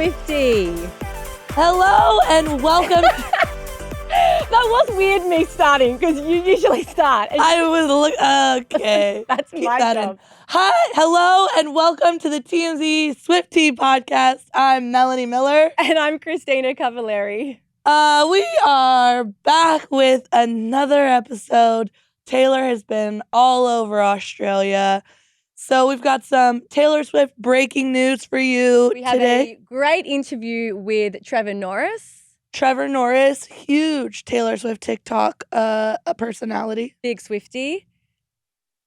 Swiftie. Hello and welcome. That was weird me starting because you usually start. I was okay. That's Keep my that job. in. Hi, hello and welcome to the TMZ Swiftie podcast. I'm Melanie Miller. And I'm Christina Cavallari. We are back with another episode. Taylor has been all over Australia. So we've got some Taylor Swift breaking news for you We have today. a great interview with Trevor Norris. Trevor Norris, huge Taylor Swift TikTok a personality. Big Swiftie.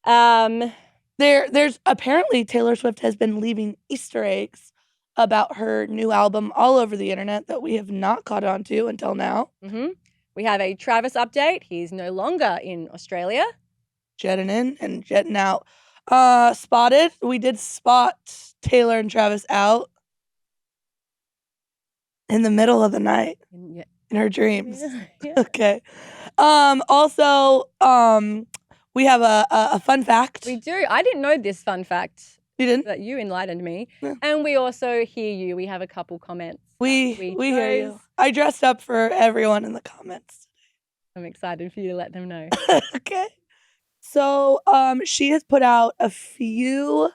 There's apparently Taylor Swift has been leaving Easter eggs about her new album all over the internet that we have not caught on to until now. We have a Travis update. He's no longer in Australia. Jetting in and jetting out. We did spot Taylor and Travis out in the middle of the night in her dreams. Yeah. Okay. Also, we have a fun fact. We do. I didn't know this fun fact. You didn't? That you enlightened me. Yeah. And we also hear you. We have a couple comments. We hear you. I dressed up for everyone in the comments. I'm excited for you to let them know. Okay. So, she has put out a few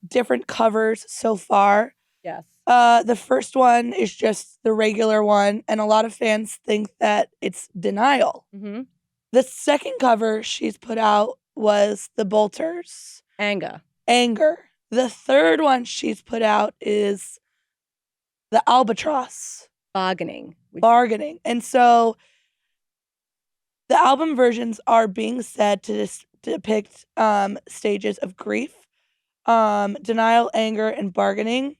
different covers so far. Yes. The first one is just the regular one, and a lot of fans think that it's Denial. Mm-hmm. The second cover she's put out was The Bolters. Anger. The third one she's put out is The Albatross. Bargaining. And so the album versions are being said to depict stages of grief, denial, anger, and bargaining.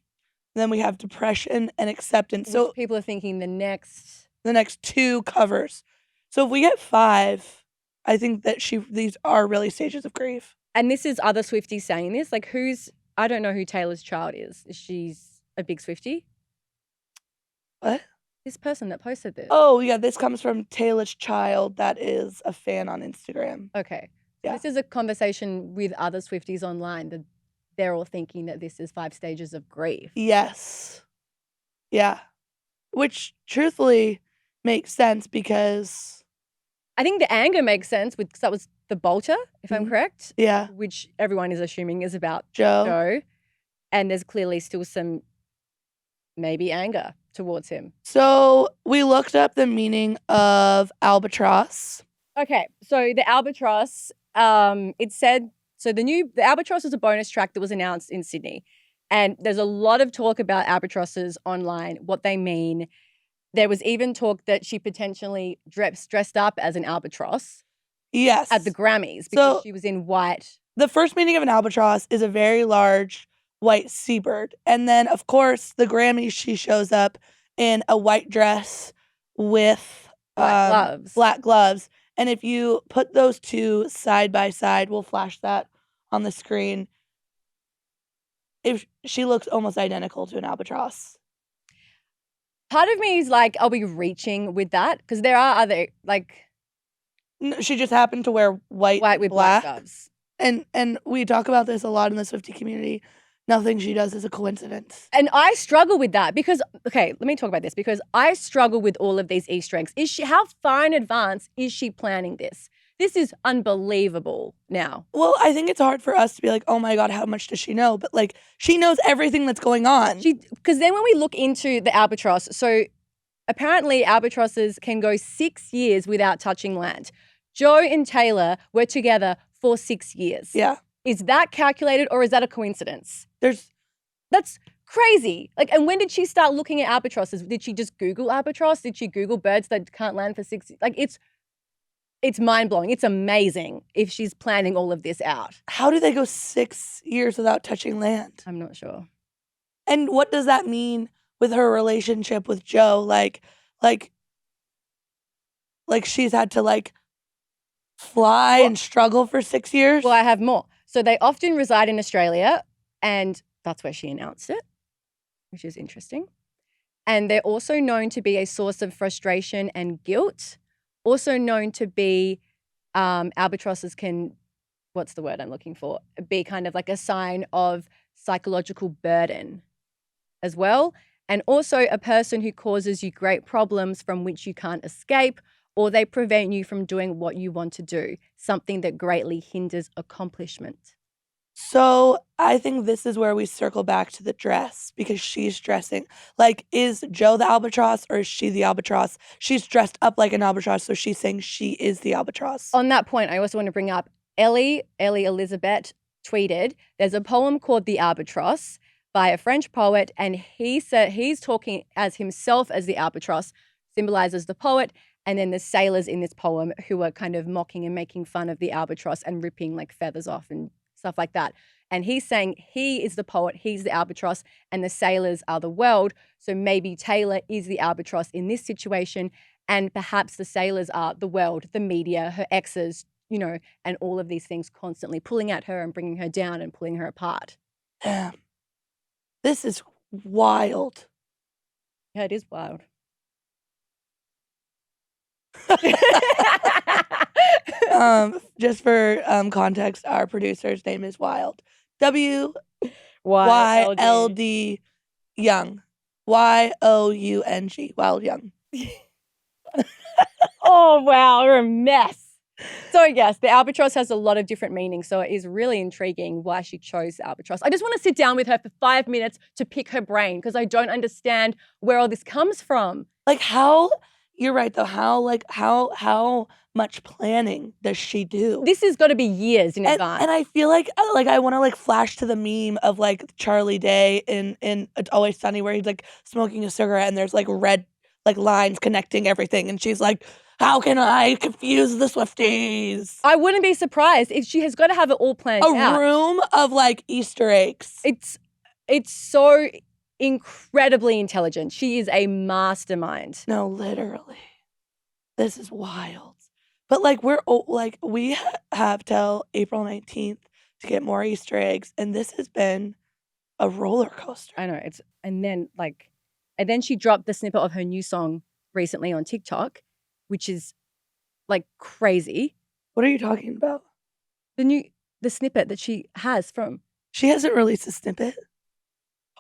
Then we have depression and acceptance. So people are thinking the next two covers. So if we get 5, I think that these are really stages of grief. And this is other Swifties saying this. Like I don't know who Taylor's child is. She's a big Swiftie? What? This person that posted this. Oh, yeah, this comes from Taylor's child that is a fan on Instagram. Okay. Yeah. This is a conversation with other Swifties online that they're all thinking that this is 5 stages of grief. Yes. Yeah. Which truthfully makes sense because I think the anger makes sense because that was the bolter, if I'm correct. Yeah. Which everyone is assuming is about Joe. Joe. And there's clearly still some maybe anger towards him. So we looked up the meaning of albatross. Okay, so the albatross, it said, so the albatross is a bonus track that was announced in Sydney. And there's a lot of talk about albatrosses online, what they mean. There was even talk that she potentially dressed up as an albatross. Yes. At the Grammys because she was in white. The first meaning of an albatross is a very large white seabird. And then, of course, the Grammys, she shows up in a white dress with black gloves. And if you put those two side by side, we'll flash that on the screen. If she looks almost identical to an albatross. Part of me is like, are we reaching with that? Because there are other, like... No, she just happened to wear white with black gloves. And we talk about this a lot in the Swiftie community. Nothing she does is a coincidence. And I struggle with that because, okay, let me talk about this because I struggle with all of these Easter eggs. How far in advance is she planning this? This is unbelievable now. Well, I think it's hard for us to be like, oh my God, how much does she know? But like, she knows everything that's going on. Because then when we look into the albatross, so apparently albatrosses can go 6 years without touching land. Joe and Taylor were together for 6 years. Yeah. Is that calculated or is that a coincidence? That's crazy. Like, and when did she start looking at albatrosses? Did she just Google albatross? Did she Google birds that can't land for 6 years? Like, it's mind-blowing. It's amazing if she's planning all of this out. How do they go 6 years without touching land? I'm not sure. And what does that mean with her relationship with Joe? Like she's had to like fly and struggle for 6 years? Well, I have more. So they often reside in Australia, and that's where she announced it, which is interesting. And they're also known to be a source of frustration and guilt. Also known to be albatrosses can, what's the word I'm looking for? Be kind of like a sign of psychological burden. as well. And also a person who causes you great problems from which you can't escape, or they prevent you from doing what you want to do, something that greatly hinders accomplishment. So I think this is where we circle back to the dress because she's dressing. Like, is Joe the albatross or is she the albatross? She's dressed up like an albatross, so she's saying she is the albatross. On that point, I also want to bring up Ellie Elizabeth tweeted, there's a poem called The Albatross by a French poet, and he said he's talking as himself as the albatross, symbolizes the poet, and then the sailors in this poem who are kind of mocking and making fun of the albatross and ripping like feathers off and stuff like that. And he's saying he is the poet, he's the albatross, and the sailors are the world. So maybe Taylor is the albatross in this situation, and perhaps the sailors are the world, the media, her exes, you know, and all of these things constantly pulling at her and bringing her down and pulling her apart. Damn. This is wild. Yeah, it is wild. Just for context, our producer's name is Wild. WYLD Young. YOUNG. Wild Young. Oh, wow. You're a mess. So, yes, the albatross has a lot of different meanings. So it is really intriguing why she chose the albatross. I just want to sit down with her for 5 minutes to pick her brain because I don't understand where all this comes from. Like, how... You're right, though. How much planning does she do? This has got to be years in advance. And I feel like I want to like flash to the meme of like Charlie Day in It's Always Sunny where he's like smoking a cigarette and there's like red like lines connecting everything and she's like, how can I confuse the Swifties? I wouldn't be surprised if she has got to have it all planned out. A room of like Easter eggs. It's so incredibly intelligent. She is a mastermind. No, literally. This is wild. But like we have till April 19th to get more Easter eggs, and this has been a roller coaster. I know. And then she dropped the snippet of her new song recently on TikTok, which is like crazy. What are you talking about? The snippet that she has from. She hasn't released a snippet.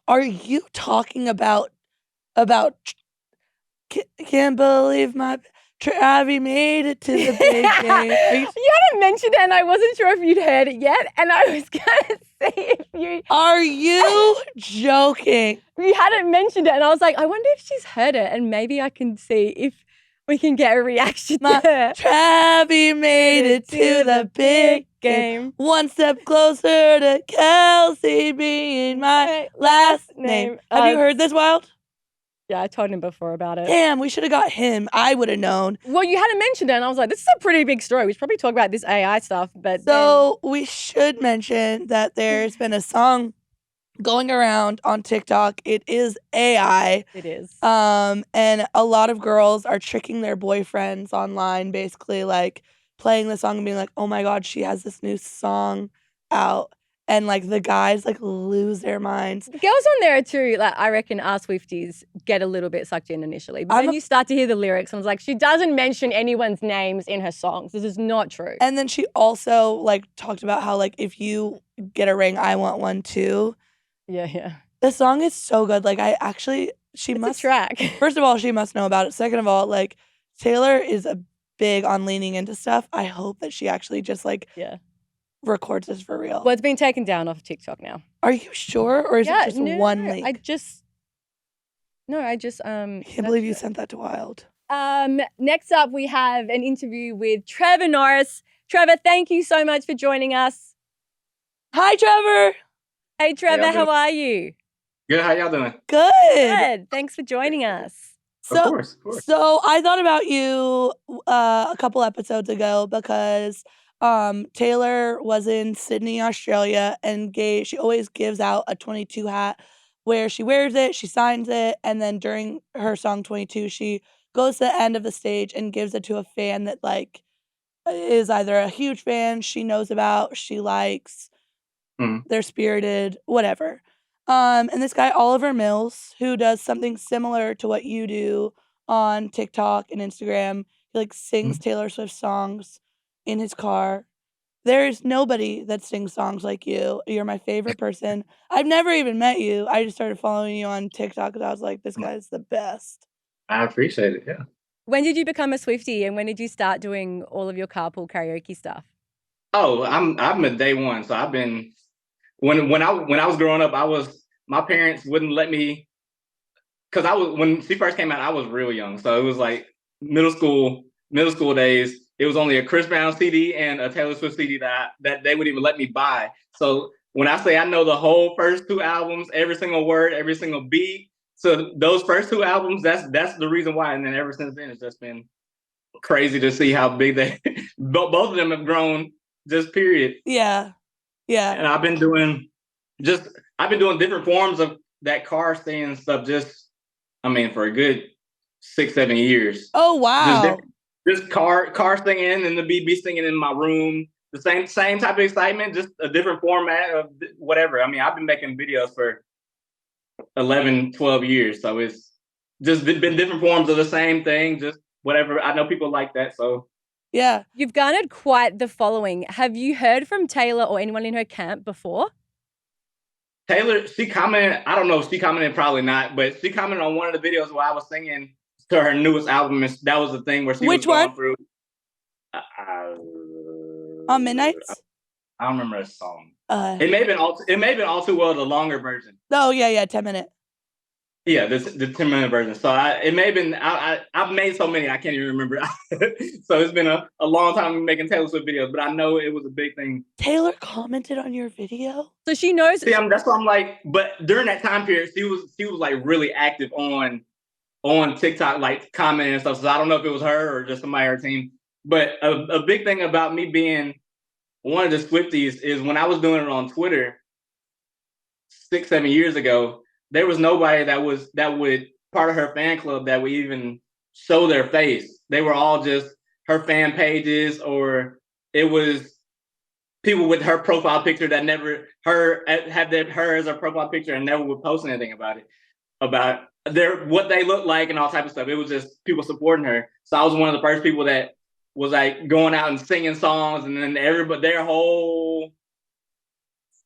Are you talking about can't believe my Travi made it to the big game? You hadn't mentioned it and I wasn't sure if you'd heard it yet, and I was gonna say if you are you joking? You hadn't mentioned it and I was like, I wonder if she's heard it and maybe I can see if we can get a reaction to her. Travi made it to the big game. One step closer to Kelce being my last name. Have you heard this, Wild? Yeah, I told him before about it. Damn, we should have got him. I would have known. Well, you hadn't mentioned it, and I was like, this is a pretty big story. We should probably talk about this AI stuff. But so we should mention that there's been a song going around on TikTok. It is AI. It is. And a lot of girls are tricking their boyfriends online, basically like playing the song and being like, oh my God, she has this new song out. And like the guys like lose their minds. Girls on there too, like I reckon our Swifties get a little bit sucked in initially. But then you start to hear the lyrics and I was like, she doesn't mention anyone's names in her songs. This is not true. And then she also like talked about how like if you get a ring, I want one too. Yeah. The song is so good. Like it's a track. First of all, she must know about it. Second of all, like Taylor is a big on leaning into stuff. I hope that she actually just like records this for real. Well, it's been taken down off of TikTok now. Are you sure? Or is it just one link? I just I can't believe you sent that to Wild. Next up we have an interview with Trevor Norris. Trevor, thank you so much for joining us. Hi, Trevor. Hey, Trevor, how are you? Good. How y'all doing? Good. Thanks for joining us. Of course. So I thought about you a couple episodes ago because Taylor was in Sydney, Australia, and she always gives out a 22 hat where she wears it, she signs it, and then during her song 22, she goes to the end of the stage and gives it to a fan that like is either a huge fan she knows about, she likes, they're spirited, whatever. And this guy, Oliver Mills, who does something similar to what you do on TikTok and Instagram, he like sings Taylor Swift songs in his car. There's nobody that sings songs like you. You're my favorite person. I've never even met you. I just started following you on TikTok because I was like, this guy's the best. I appreciate it. Yeah. When did you become a Swiftie, and when did you start doing all of your carpool karaoke stuff? Oh, I'm a day one. So I've been when I was growing up, my parents wouldn't let me, because when she first came out, I was real young. So it was like middle school days. It was only a Chris Brown CD and a Taylor Swift CD that they would even let me buy. So when I say I know the whole first two albums, every single word, every single beat, so those first two albums, that's the reason why. And then ever since then, it's just been crazy to see how big both of them have grown. Just period. Yeah, yeah. And I've been doing different forms of that car singing stuff. For a good 6-7 years. Oh wow! Just car singing and the BB singing in my room. The same type of excitement, just a different format of whatever. I've been making videos for 11, 12 years, so it's just been different forms of the same thing. Just whatever. I know people like that, so yeah. You've garnered quite the following. Have you heard from Taylor or anyone in her camp before? Taylor, she commented, I don't know if she commented, probably not, but she commented on one of the videos where I was singing to her newest album, and that was the thing where she was going through. On Midnights? I don't remember a song. It may have been All Too Well, the longer version. Oh yeah, 10-minute. Yeah, the 10-minute version. So it may have been. I've made so many I can't even remember. So it's been a long time making Taylor Swift videos, but I know it was a big thing. Taylor commented on your video, so she knows. See, that's why I'm like. But during that time period, she was like really active on TikTok, like commenting and stuff. So I don't know if it was her or just somebody on her team. But a big thing about me being one of the Swifties is when I was doing it on Twitter 6-7 years ago, there was nobody that would part of her fan club that would even show their face. They were all just her fan pages, or it was people with her profile picture that never her as her profile picture and never would post anything about it, about what they look like and all type of stuff. It was just people supporting her. So I was one of the first people that was like going out and singing songs, and then their whole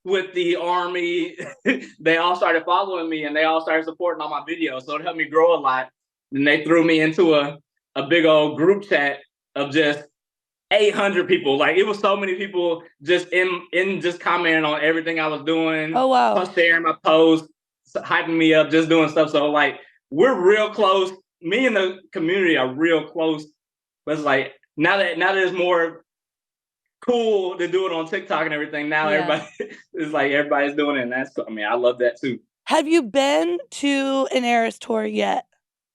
with the army, they all started following me and they all started supporting all my videos. So it helped me grow a lot. And they threw me into a big old group chat of just 800 people. Like, it was so many people just in just commenting on everything I was doing. Oh wow! Sharing my posts, hyping me up, just doing stuff. So like, we're real close. Me and the community are real close. But it's like now that it's more cool to do it on TikTok and everything. Now everybody is like, everybody's doing it, and that's cool. I love that too. Have you been to an Eras tour yet?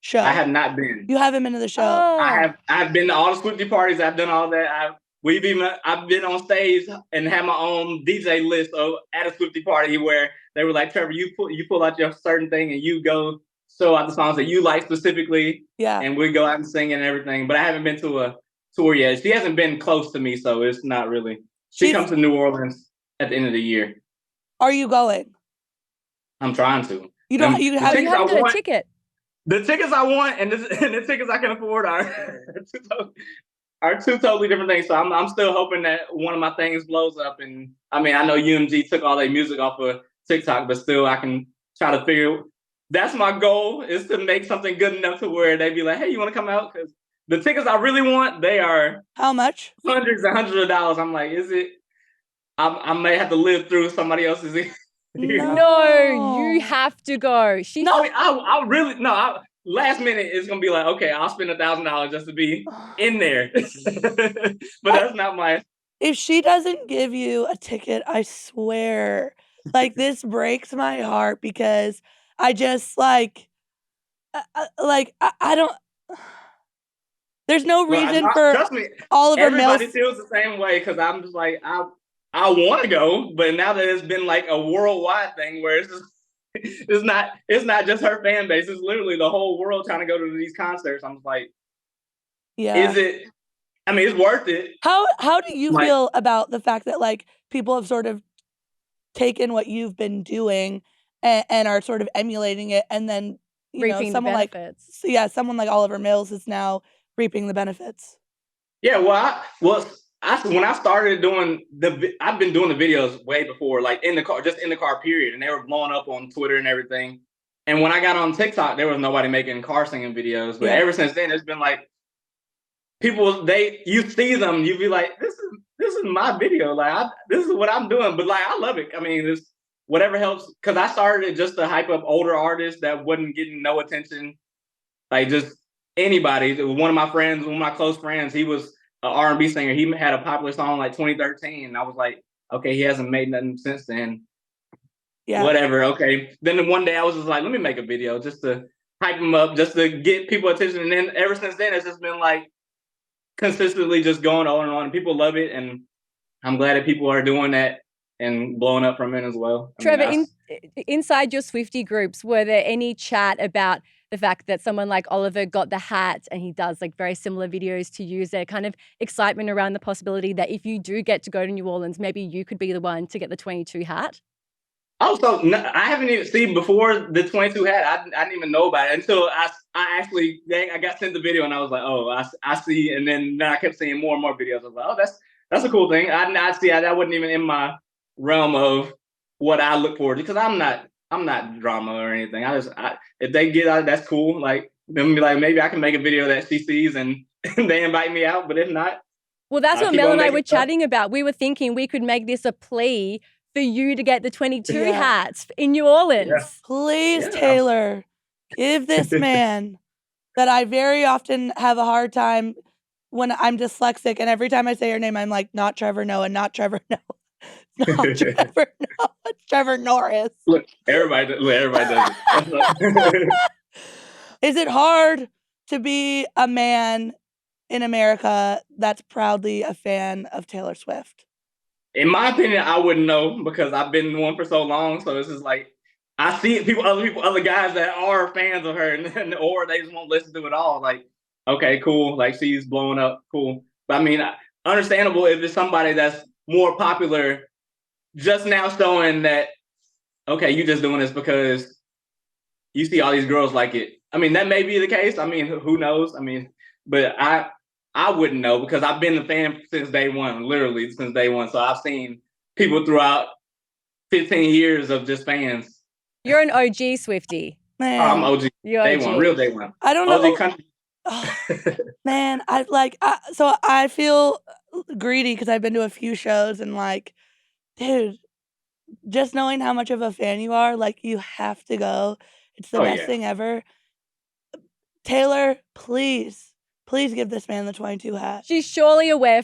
Show? I have not been. You haven't been to the show? Oh. I've been to all the Swiftie parties. I've done all that. I've been on stage and had my own DJ list at a Swiftie party where they were like, Trevor, you pull out your certain thing and you go show out the songs that you like specifically. Yeah. And we go out and sing and everything. But I haven't been to a tour yet. She hasn't been close to me, so it's not really. She comes to New Orleans at the end of the year. Are you going? I'm trying to. You haven't got a ticket. The tickets I want and the tickets I can afford are two totally different things. So I'm still hoping that one of my things blows up. And I know UMG took all their music off of TikTok, but still I can try to figure. That's my goal, is to make something good enough to where they be like, hey, you want to come out? Because the tickets I really want, they are how much? Hundreds and hundreds of dollars. I'm like, is it? I may have to live through somebody else's. No, you have to go. I really last minute it's gonna be like, okay, I'll spend $1,000 just to be in there. But that's not my. If she doesn't give you a ticket, I swear, like, this breaks my heart, because I just I don't. There's no reason for trust me, Oliver Mills. Everybody feels the same way, because I'm just like, I want to go, but now that it's been like a worldwide thing where it's not just her fan base, it's literally the whole world trying to go to these concerts. I'm just like, is it? It's worth it. How do you feel about the fact that like people have sort of taken what you've been doing and are sort of emulating it, and then reaping someone the benefits. someone like Oliver Mills is now reaping the benefits? Yeah, well, when I started doing I've been doing the videos way before, like in the car, just in the car, period. And they were blowing up on Twitter and everything. And when I got on TikTok, there was nobody making car singing videos. But ever since then, it's been like people, you see them, you be like, this is my video. Like, this is what I'm doing. But like, I love it. I mean, it's whatever helps. Because I started it just to hype up older artists that wasn't getting no attention. Like just anybody. One of my close friends, he was an R&B singer. He had a popular song like 2013. And I was like, okay, he hasn't made nothing since then. Yeah. Whatever. Okay. Then one day I was just like, let me make a video just to hype him up, just to get people attention. And then ever since then, it's just been like consistently just going on and on. People love it. And I'm glad that people are doing that and blowing up from it as well. Trevor, inside your Swiftie groups, were there any chat about the fact that someone like Oliver got the hat and he does like very similar videos to you? Is there kind of excitement around the possibility that if you do get to go to New Orleans, maybe you could be the one to get the 22 hat? Oh, so no, I haven't even seen before the 22 hat. I didn't even know about it until I got sent the video and I was like, oh, I see. And then I kept seeing more and more videos. I was like, oh, that's a cool thing. I see that wasn't even in my realm of what I look forward to, because I'm not drama or anything. If they get out, that's cool. Like, then be like, maybe I can make a video that she sees and they invite me out. But if not, well, that's what Mel and I were chatting about. We were thinking we could make this a plea for you to get the 22 hats in New Orleans. Yeah. Please, Taylor, give this man that I very often have a hard time when I'm dyslexic, and every time I say your name, I'm like, not Trevor Noah, not Trevor Noah. Not Trevor Noah, it's Trevor Norris. Look, everybody does it. Is it hard to be a man in America that's proudly a fan of Taylor Swift? In my opinion, I wouldn't know, because I've been one for so long. So it's just like, I see other guys that are fans of her, or they just won't listen to it all. Like, okay, cool. Like, she's blowing up, cool. But I mean, understandable if it's somebody that's more popular, just now showing that, okay, you just doing this because you see all these girls like it. I mean, that may be the case. I mean, who knows? I mean, but I wouldn't know, because I've been a fan since day one, literally since day one. So I've seen people throughout 15 years of just fans. You're an OG Swiftie. Man. I'm OG. You're day OG. One, real day one. I don't know. Man, so I feel greedy because I've been to a few shows and like, dude, just knowing how much of a fan you are, like, you have to go. It's the best thing ever. Taylor, please give this man the 22 hat. She's surely aware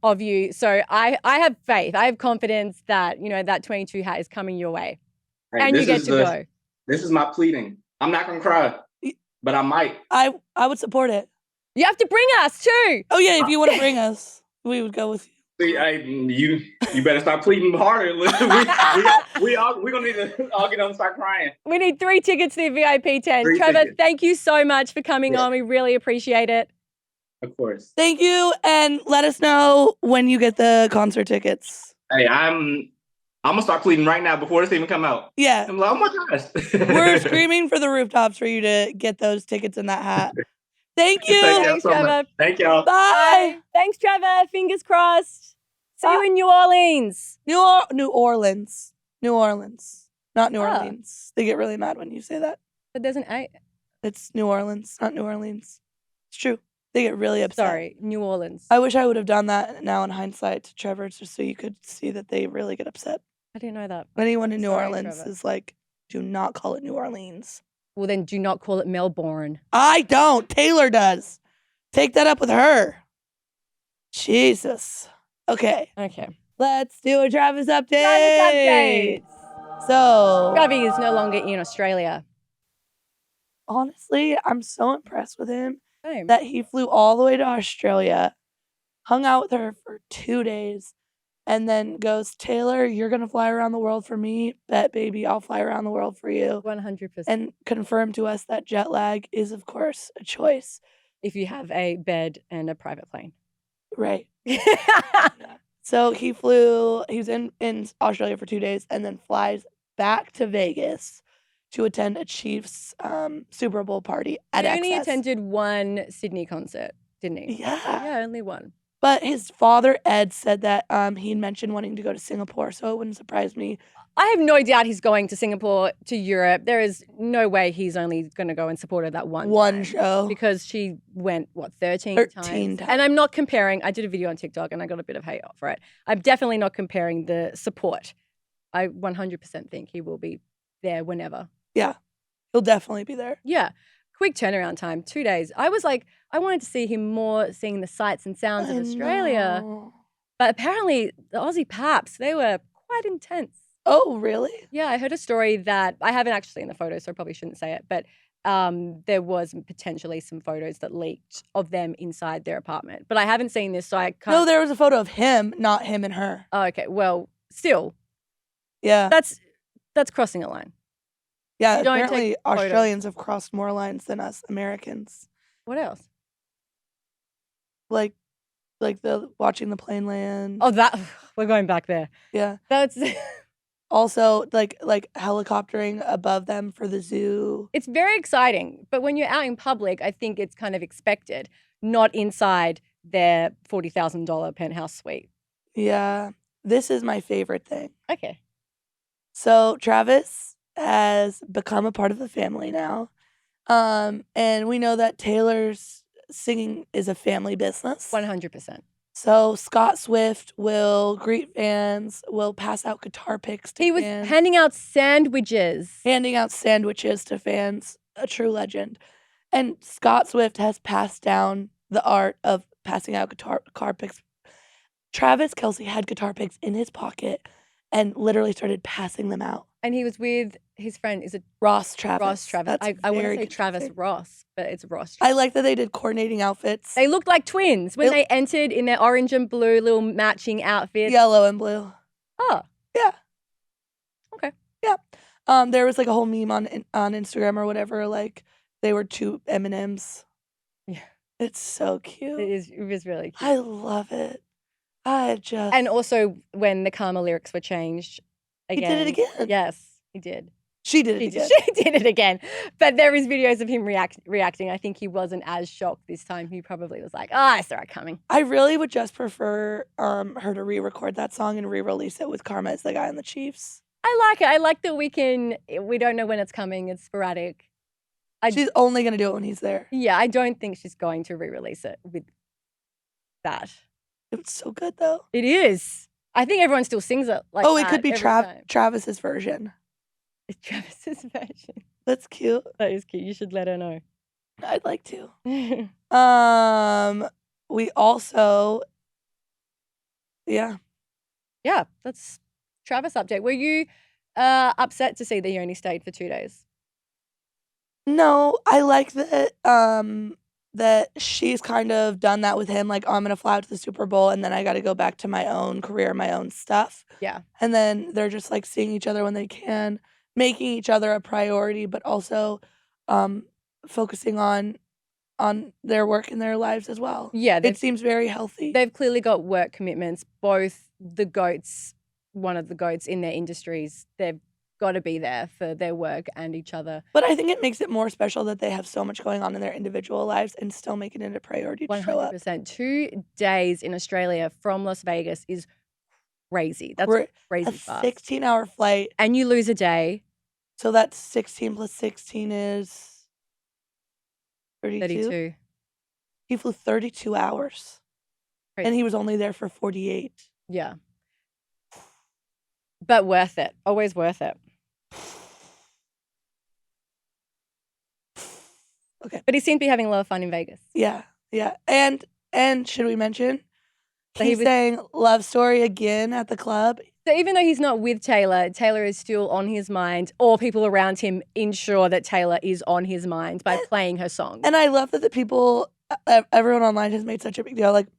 of you. So I have faith. I have confidence that, that 22 hat is coming your way. Hey, and you get to go. This is my pleading. I'm not going to cry, but I might. I would support it. You have to bring us too. Oh yeah, if you want to bring us, we would go with you. See, you better start pleading harder. We're gonna need to all get on and start crying. We need 3 tickets to the VIP tent. Trevor, thank you so much for coming on. We really appreciate it. Of course. Thank you, and let us know when you get the concert tickets. Hey, I'm gonna start pleading right now before this even come out. Yeah. I'm like, oh my gosh. We're screaming for the rooftops for you to get those tickets in that hat. Thank you. Thanks, Trevor. Thank y'all. Bye. Thanks, Trevor. Fingers crossed. See you in New Orleans. New Orleans. Not New Orleans. They get really mad when you say that. But there's an A. It's New Orleans, not New Orleans. It's true. They get really upset. Sorry, New Orleans. I wish I would have done that now in hindsight to Trevor, just so you could see that they really get upset. I didn't know that. Anyone in New Orleans is like, do not call it New Orleans. Well, then do not call it Melbourne. I don't. Taylor does. Take that up with her. Jesus. Okay. Let's do a Travis update. So, Travis is no longer in Australia. Honestly, I'm so impressed with him. Same. That he flew all the way to Australia, hung out with her for 2 days, and then goes, Taylor, you're going to fly around the world for me. Bet, baby, I'll fly around the world for you. 100%. And confirm to us that jet lag is, of course, a choice. If you have a bed and a private plane. Right. So he was in Australia for 2 days and then flies back to Vegas to attend a Chiefs Super Bowl party at He only XS. attended one Sydney concert, didn't he? Yeah. Yeah, only one. But his father, Ed, said that he mentioned wanting to go to Singapore, so it wouldn't surprise me. I have no doubt he's going to Singapore, to Europe. There is no way he's only going to go and support her that one time, show. because she went, 13 times? And I'm not comparing. I did a video on TikTok and I got a bit of hate for it. I'm definitely not comparing the support. I 100% think he will be there whenever. Yeah, he'll definitely be there. Yeah. Quick turnaround time, 2 days. I was like, I wanted to see him more, seeing the sights and sounds of Australia. Know. But apparently the Aussie Paps, they were quite intense. Oh, really? Yeah, I heard a story that I haven't actually seen the photos, so I probably shouldn't say it, but there was potentially some photos that leaked of them inside their apartment. But I haven't seen this, so I can't. No, there was a photo of him, not him and her. Oh, okay. Well, still. Yeah. That's crossing a line. Yeah, apparently Australians have crossed more lines than us Americans. What else? Like the watching the plane land. Oh, that we're going back there. Yeah. That's also like helicoptering above them for the zoo. It's very exciting, but when you're out in public, I think it's kind of expected, not inside their $40,000 penthouse suite. Yeah. This is my favorite thing. Okay. So Travis has become a part of the family now. And we know that Taylor's singing is a family business. 100%. So Scott Swift will greet fans, will pass out guitar picks to fans. He was handing out sandwiches. To fans, a true legend. And Scott Swift has passed down the art of passing out guitar picks. Travis Kelce had guitar picks in his pocket and literally started passing them out. And he was with his friend, is it Ross Travis? Ross Travis. I want to say Travis Ross, but it's Ross Travis. I like that they did coordinating outfits. They looked like twins when they entered in their orange and blue little matching outfits. Yellow and blue. Oh. Yeah. Okay. Yeah. There was like a whole meme on Instagram or whatever, like they were two M&Ms. Yeah. It's so cute. It was really cute. I love it. And also when the Karma lyrics were changed again. He did it again. Yes, he did. She did it again. She did it again. But there is videos of him reacting. I think he wasn't as shocked this time. He probably was like, I saw it coming. I really would just prefer her to re-record that song and re-release it with Karma as the guy on the Chiefs. I like it. I like that we don't know when it's coming. It's sporadic. She's only going to do it when he's there. Yeah, I don't think she's going to re-release it with that. It's so good, though. It is. I think everyone still sings it like it could be Travis's version. It's Travis's version. That's cute. That is cute. You should let her know. I'd like to. We also, yeah. Yeah, that's Travis update. Were you upset to see that he only stayed for 2 days? No, I like that that she's kind of done that with him. Like, I'm going to fly out to the Super Bowl and then I got to go back to my own career, my own stuff. Yeah. And then they're just like seeing each other when they can, making each other a priority, but also focusing on their work and their lives as well. Yeah. It seems very healthy. They've clearly got work commitments. Both the GOATs, one of the GOATs in their industries, they've got to be there for their work and each other. But I think it makes it more special that they have so much going on in their individual lives and still make it a priority to show up. 100%. 2 days in Australia from Las Vegas is crazy. That's crazy fast. 16-hour flight. And you lose a day. So that's 16 plus 16 is 32? He flew 32 hours. Crazy. And he was only there for 48. Yeah. But worth it. Always worth it. Okay. But he seemed to be having a lot of fun in Vegas. Yeah. Yeah. And should we mention he sang Love Story again at the club? So even though he's not with Taylor, Taylor is still on his mind. All people around him ensure that Taylor is on his mind by playing her song. And I love that the people, everyone online has made such a big deal. Like,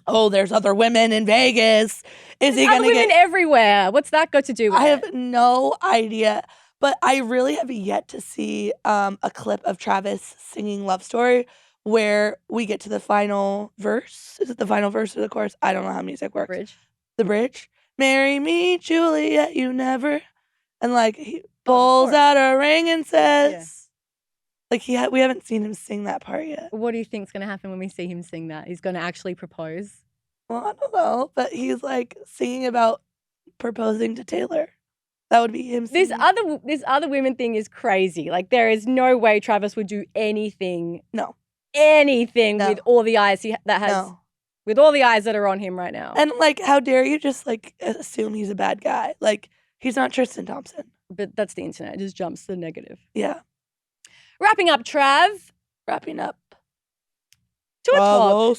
oh, there's other women in Vegas. Is he going to get women everywhere? What's that got to do with it? I have no idea. But I really have yet to see a clip of Travis singing Love Story where we get to the final verse. Is it the final verse or the chorus? I don't know how music works. The bridge. Marry me, Juliet, you never. And like he pulls out a ring and says, like we haven't seen him sing that part yet. What do you think's going to happen when we see him sing that? He's going to actually propose? Well, I don't know, but he's like singing about proposing to Taylor. That would be him singing. This other women thing is crazy. Like, there is no way Travis would do anything. No. Anything with all the eyes with all the eyes that are on him right now. And like, how dare you just like assume he's a bad guy? Like, he's not Tristan Thompson. But that's the internet. It just jumps to the negative. Yeah. Wrapping up, Trav. Wrapping up. Tour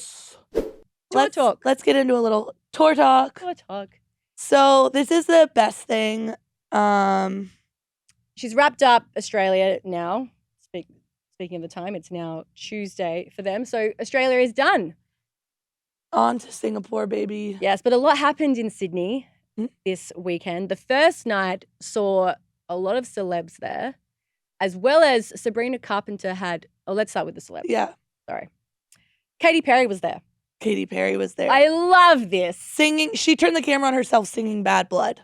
talk. Let's get into a little tour talk. Tour talk. So this is the best thing. She's wrapped up Australia now. Speaking of the time, it's now Tuesday for them. So Australia is done. On to Singapore, baby. Yes, but a lot happened in Sydney this weekend. The first night saw a lot of celebs there, as well as Sabrina Carpenter had... Oh, let's start with the celebs. Yeah. Sorry. Katy Perry was there. Katy Perry was there. I love this. Singing. She turned the camera on herself singing Bad Blood.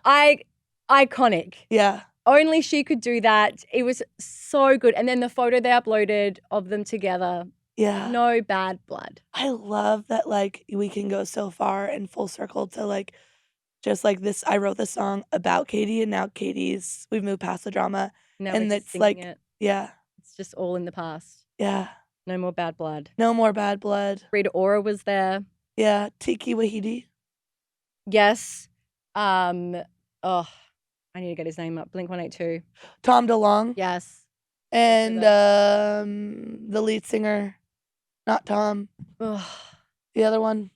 Iconic. Yeah. Only she could do that. It was so good. And then the photo they uploaded of them together. Yeah. No bad blood. I love that, like, we can go so far and full circle to, like, just like this. I wrote this song about Katy, and now we've moved past the drama. Now and it's like, yeah. It's just all in the past. Yeah. No more bad blood. No more bad blood. Rita Ora was there. Yeah. Tiki Wahidi. Yes. I need to get his name up. Blink-182. Tom DeLonge. Yes. And the lead singer, not Tom. Ugh. The other one.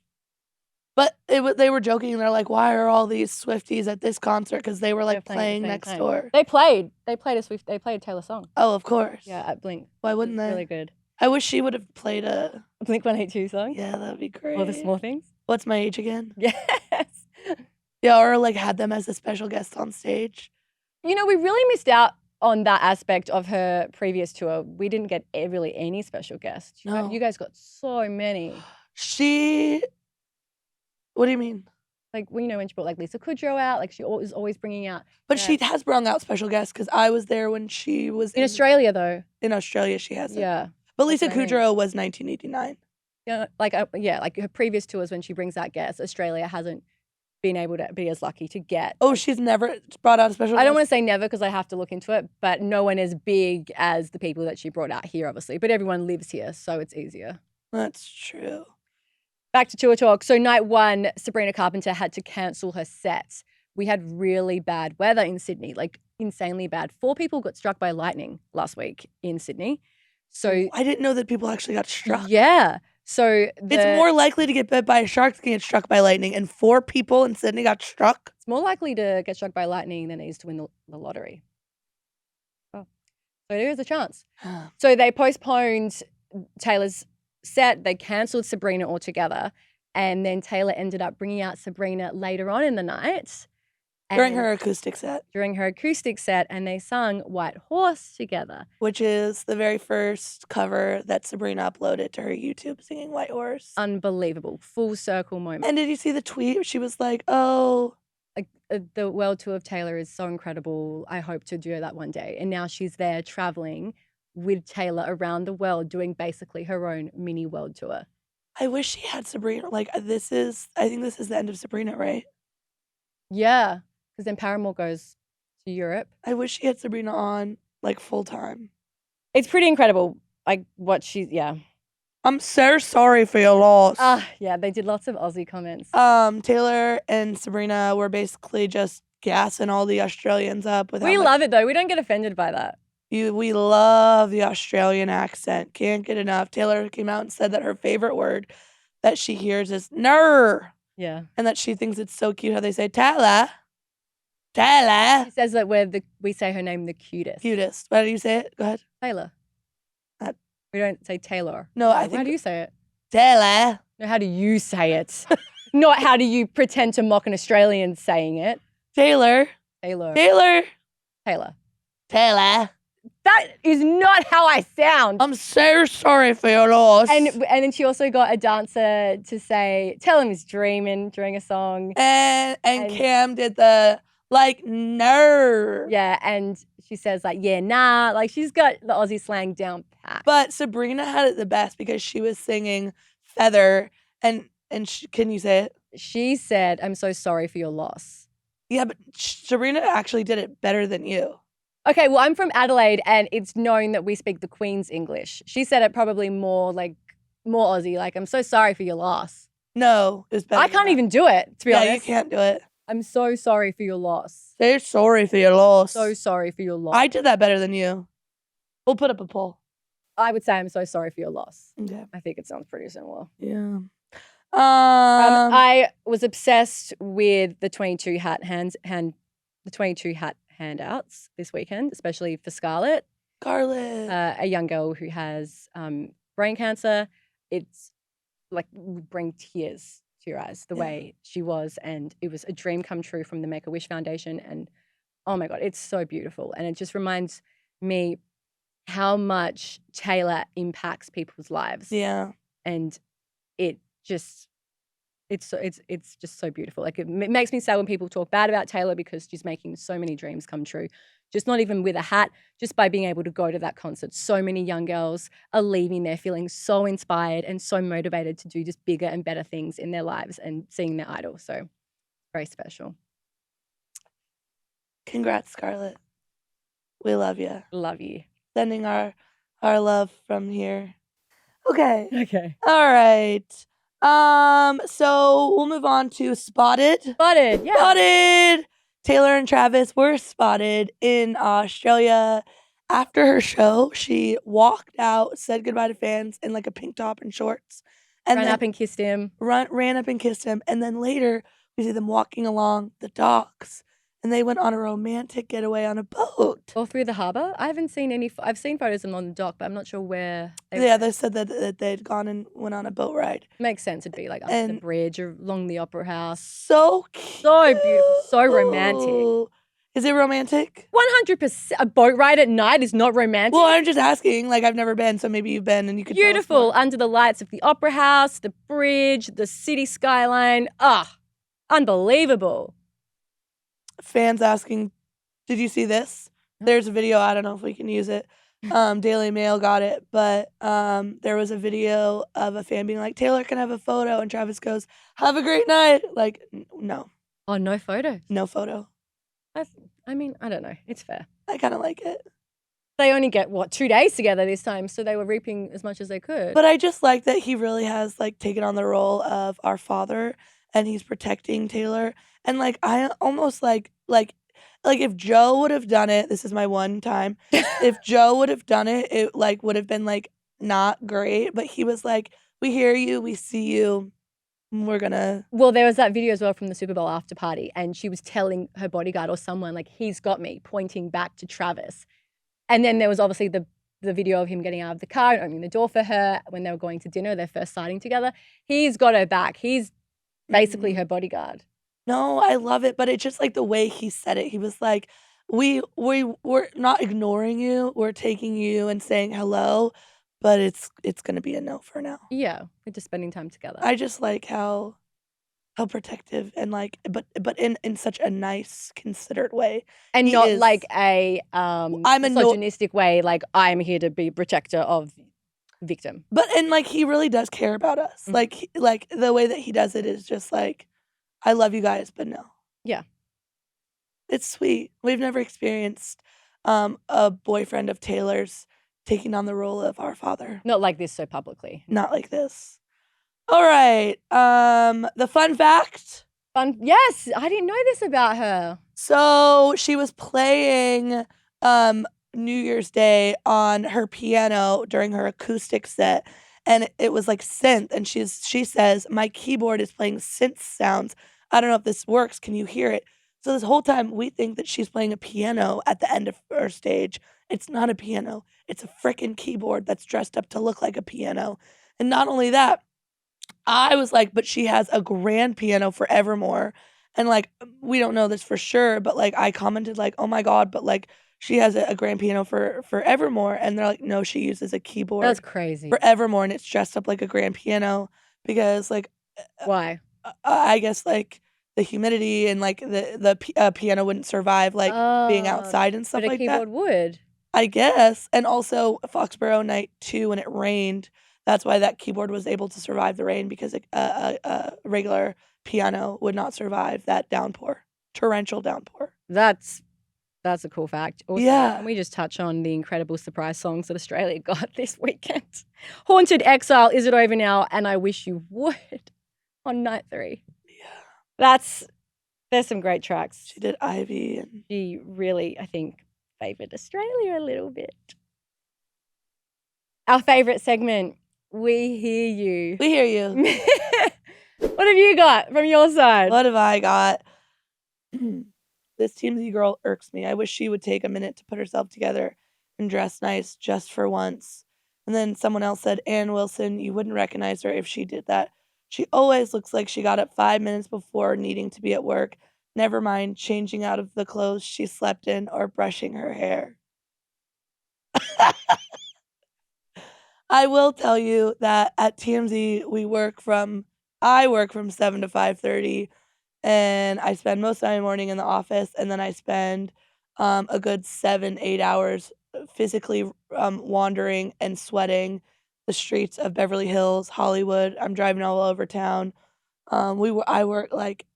But they were joking. They're like, why are all these Swifties at this concert? Because they were like playing next door. They played a Taylor song. Oh, of course. Yeah, at Blink. Why wouldn't they? Really good. I wish she would have played a Blink-182 song. Yeah, that'd be great. All the Small Things. What's My Age Again? Yes. Yeah, or like had them as a special guest on stage. You know, we really missed out on that aspect of her previous tour. We didn't get really any special guests. No. You guys got so many. What do you mean? Like, well, you know, when she brought like Lisa Kudrow out, like she was always bringing out. But she has brought out special guests because I was there when she was in Australia, though. In Australia, she hasn't. Yeah. But Lisa Kudrow was 1989. Yeah, like her previous tours when she brings out guests, Australia hasn't been able to be as lucky to get. Oh, she's never brought out a special guest? I don't want to say never because I have to look into it, but no one as big as the people that she brought out here, obviously. But everyone lives here, so it's easier. That's true. Back to tour talk. So night one, Sabrina Carpenter had to cancel her sets. We had really bad weather in Sydney, like insanely bad. 4 people got struck by lightning last week in Sydney. So I didn't know that people actually got struck. Yeah. So it's more likely to get bit by a shark than get struck by lightning. And 4 people in Sydney got struck. It's more likely to get struck by lightning than it is to win the lottery. Oh. So there is a chance. So they postponed Taylor's set. They cancelled Sabrina altogether. And then Taylor ended up bringing out Sabrina later on in the night. During her acoustic set. And they sung White Horse together. Which is the very first cover that Sabrina uploaded to her YouTube, singing White Horse. Unbelievable. Full circle moment. And did you see the tweet? She was like, oh. Like, the world tour of Taylor is so incredible. I hope to do that one day. And now she's there traveling with Taylor around the world, doing basically her own mini world tour. I wish she had Sabrina. Like, I think this is the end of Sabrina, right? Yeah. Because then Paramore goes to Europe. I wish she had Sabrina on, like, full time. It's pretty incredible, like, yeah. I'm so sorry for your loss. Yeah, they did lots of Aussie comments. Taylor and Sabrina were basically just gassing all the Australians up. We love it, though. We don't get offended by that. We love the Australian accent. Can't get enough. Taylor came out and said that her favorite word that she hears is "ner." Yeah. And that she thinks it's so cute how they say Taylor. Taylor. She says that we say her name the cutest. Cutest. How do you say it? Go ahead. Taylor. We don't say Taylor. No, I think. How do you say it? Taylor. No, how do you say it? Not how do you pretend to mock an Australian saying it. Taylor. Taylor. Taylor. Taylor. Taylor. That is not how I sound. I'm so sorry for your loss. And then she also got a dancer to say, tell him he's dreaming during a song. And Cam did the, like, no. Yeah, and she says, like, yeah, nah. Like, she's got the Aussie slang down pat. But Sabrina had it the best because she was singing Feather. And And can you say it? She said, "I'm so sorry for your loss." Yeah, but Sabrina actually did it better than you. Okay, well, I'm from Adelaide, and it's known that we speak the Queen's English. She said it probably more Aussie, like, "I'm so sorry for your loss." No, it's better. I can't even do it, to be honest. Yeah, you can't do it. I'm so sorry for your loss. Say sorry for your loss. So sorry for your loss. I did that better than you. We'll put up a poll. I would say I'm so sorry for your loss. Okay. I think it sounds pretty similar. Yeah. I was obsessed with the 22 hat handouts this weekend, especially for Scarlett. A young girl who has brain cancer. It's like bring tears to your eyes the way she was, and it was a dream come true from the Make-A-Wish Foundation, and oh my God, it's so beautiful. And it just reminds me how much Taylor impacts people's lives. Yeah. And it's just so beautiful. Like it makes me sad when people talk bad about Taylor because she's making so many dreams come true. Just not even with a hat, just by being able to go to that concert. So many young girls are leaving there feeling so inspired and so motivated to do just bigger and better things in their lives and seeing their idol. So very special. Congrats, Scarlett. We love you. Love you. Sending our love from here. Okay. All right. So we'll move on to Spotted. Yeah. Spotted. Taylor and Travis were spotted in Australia. After her show, she walked out, said goodbye to fans in like a pink top and shorts. And ran up and kissed him. Ran up and kissed him. And then later, we see them walking along the docks. And they went on a romantic getaway on a boat. Or through the harbour? I haven't seen any. I've seen photos of them on the dock, but I'm not sure where they went. They said that they'd gone and went on a boat ride. Makes sense. It'd be like under the bridge or along the Opera House. So cute. So beautiful. So romantic. Is it romantic? 100%. A boat ride at night is not romantic. Well, I'm just asking. Like, I've never been, so maybe you've been and you could Beautiful. Tell us more. Under the lights of the Opera House, the bridge, the city skyline. Unbelievable. Fans asking, did you see this? There's a video. I don't know if we can use it. Daily Mail got it, but there was a video of a fan being like, Taylor can have a photo, and Travis goes, have a great night. Like, no. Oh, no photo? No photo. I mean, I don't know. It's fair. I kind of like it. They only get, 2 days together this time, so they were reaping as much as they could. But I just like that he really has, like, taken on the role of our father, and he's protecting Taylor. And, like, I almost, like if Joe would have done it, this is my one time, if Joe would have done it, it, like, would have been, like, not great. But he was like, we hear you, we see you, we're gonna... Well, there was that video as well from the Super Bowl after party, and she was telling her bodyguard or someone, like, he's got me, pointing back to Travis. And then there was obviously the video of him getting out of the car and opening the door for her when they were going to dinner, their first sighting together. He's got her back. He's basically her bodyguard. No, I love it, but it's just like the way he said it. He was like, we're not ignoring you. We're taking you and saying hello, but it's going to be a no for now. Yeah, we're just spending time together. I just like how protective and like, but in such a nice, considerate way. And not like a misogynistic way, like I'm here to be protector of victim. And like he really does care about us. Mm-hmm. Like the way that he does it is just like, I love you guys, but no. Yeah. It's sweet. We've never experienced a boyfriend of Taylor's taking on the role of our father. Not like this so publicly. Not like this. All right. The fun fact. Yes, I didn't know this about her. So she was playing New Year's Day on her piano during her acoustic set. And it was like synth. And she says, my keyboard is playing synth sounds. I don't know if this works. Can you hear it? So this whole time we think that she's playing a piano at the end of her stage. It's not a piano. It's a freaking keyboard that's dressed up to look like a piano. And not only that, I was like, but she has a grand piano for Evermore. And like, we don't know this for sure, but like I commented like, oh my God, but like she has a grand piano for Evermore. And they're like, no, she uses a keyboard. That's crazy. For Evermore, and it's dressed up like a grand piano because like... Why? I guess like the humidity and like the piano wouldn't survive like being outside and stuff like that. But a keyboard would. I guess. And also Foxborough night 2 when it rained, That's why that keyboard was able to survive the rain, because a regular piano would not survive that torrential downpour. That's a cool fact. Also, Yeah. can we just touch on the incredible surprise songs that Australia got this weekend? Haunted Exile, Is It Over Now, and I Wish You Would on night 3. Yeah. There's some great tracks. She did Ivy. And she really, I think, favoured Australia a little bit. Our favourite segment, We Hear You. We hear you. What have you got from your side? What have I got? This TMZ girl irks me. I wish she would take a minute to put herself together and dress nice just for once. And then someone else said, Ann Wilson, you wouldn't recognize her if she did that. She always looks like she got up 5 minutes before needing to be at work. Never mind changing out of the clothes she slept in or brushing her hair. I will tell you that at TMZ, I work from 7 to 5:30, and I spend most of my morning in the office, and then I spend a good 7-8 hours physically wandering and sweating the streets of Beverly Hills, Hollywood. I'm driving all over town. I work like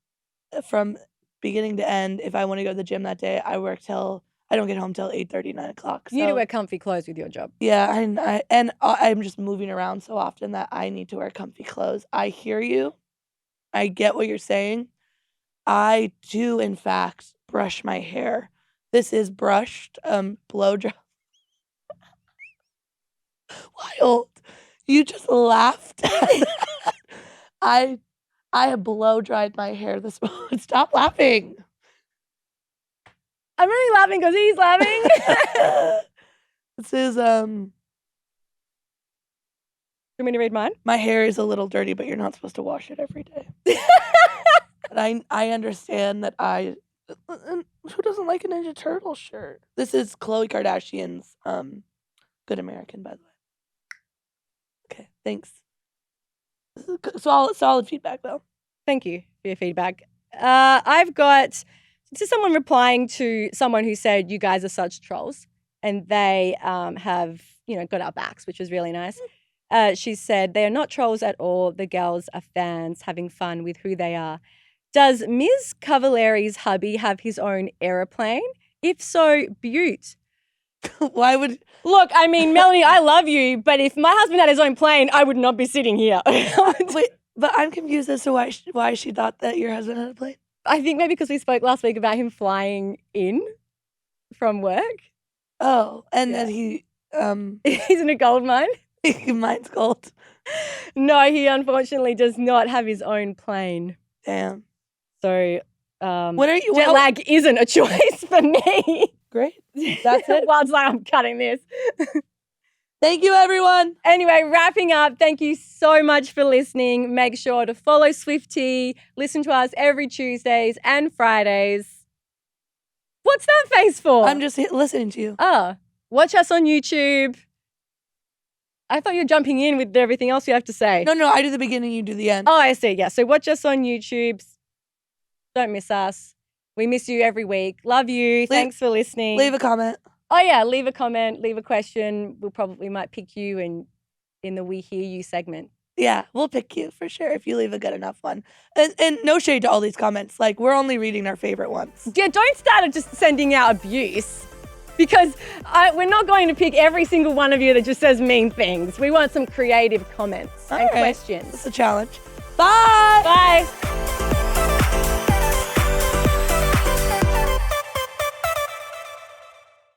from beginning to end. If I want to go to the gym that day, I don't get home till 8:30, 9 o'clock. You need to wear comfy clothes with your job. Yeah, I'm just moving around so often that I need to wear comfy clothes. I hear you. I get what you're saying. I do, in fact, brush my hair. This is brushed, blow dry. Wild. You just laughed. I have blow dried my hair this morning. Stop laughing. I'm really laughing because he's laughing. This is Do you want me to read mine? my hair is a little dirty, but you're not supposed to wash it every day. But I understand that who doesn't like a Ninja Turtle shirt? This is Khloe Kardashian's Good American, by the way. Okay, thanks. This is solid feedback, though. Thank you for your feedback. I've got someone replying to someone who said, you guys are such trolls. And they have, got our backs, which was really nice. She said, they are not trolls at all. The girls are fans having fun with who they are. Does Ms. Cavallari's hubby have his own aeroplane? If so, beaut. Why would... Look, I mean, Melanie, I love you, but if my husband had his own plane, I would not be sitting here. Wait, but I'm confused as to why she thought that your husband had a plane. I think maybe because we spoke last week about him flying in from work. Oh, and then he... He's in a gold mine? Mine's gold. No, he unfortunately does not have his own plane. Damn. So when are you, jet lag isn't a choice for me. Great. That's it. Well, it's like I'm cutting this. Thank you, everyone. Anyway, wrapping up, thank you so much for listening. Make sure to follow Swiftie. Listen to us every Tuesdays and Fridays. What's that face for? I'm just listening to you. Oh, watch us on YouTube. I thought you were jumping in with everything else you have to say. No, I do the beginning, you do the end. Oh, I see. Yeah. So watch us on YouTube. Don't miss us. We miss you every week. Love you. Thanks for listening. Leave a comment. Oh, yeah. Leave a comment. Leave a question. We might pick you in the We Hear You segment. Yeah, we'll pick you for sure if you leave a good enough one. And no shade to all these comments. Like, we're only reading our favorite ones. Yeah, don't start just sending out abuse. Because we're not going to pick every single one of you that just says mean things. We want some creative comments and questions. It's a challenge. Bye. Bye.